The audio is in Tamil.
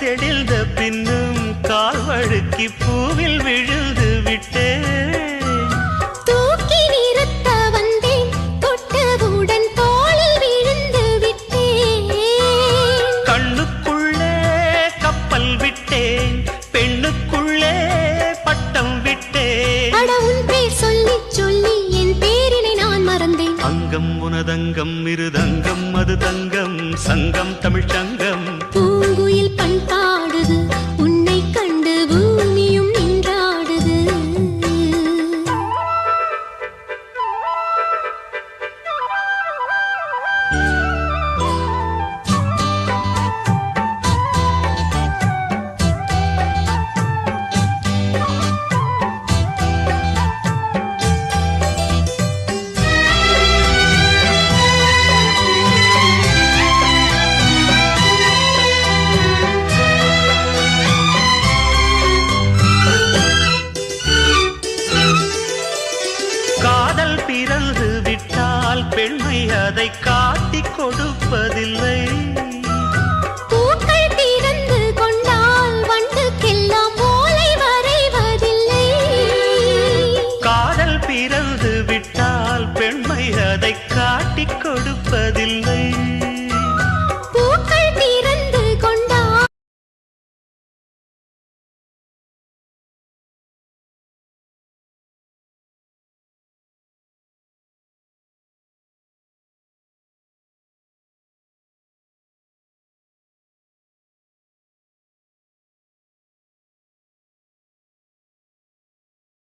தெளிந்த பின்னும் கால் வழுக்கி பூவில் விழுந்து விட்டேன். தூக்கி நிறுத்த வந்தேன், தொட்டவுடன் தோளில் விழுந்து விட்டேன். கண்ணுக்குள்ளே கப்பல் விட்டேன், பெண்ணுக்குள்ளே பட்டம் விட்டேன். அட உன் பேர் சொல்லி சொல்லி என் பேரினை நான் மறந்தேன். அங்கம் உனதங்கம் இருதங்கம் அது தங்கம் சங்கம் தமிழ் சங்கம். பூங்குயில் பண்பாடுது, உன்னை கண்டு பூமியும் நின்றாடுது. காதல் பிறந்து விட்டால் பெண்மை அதை காட்டிக் கொடுப்பதில்லை. பூக்கள் பிறந்து கொண்டால் வண்டுக்கெல்லாம் ஓலை வரைவதில்லை. காதல் பிறந்து விட்டால் பெண்மை அதை காட்டிக் கொடுப்பதில்லை.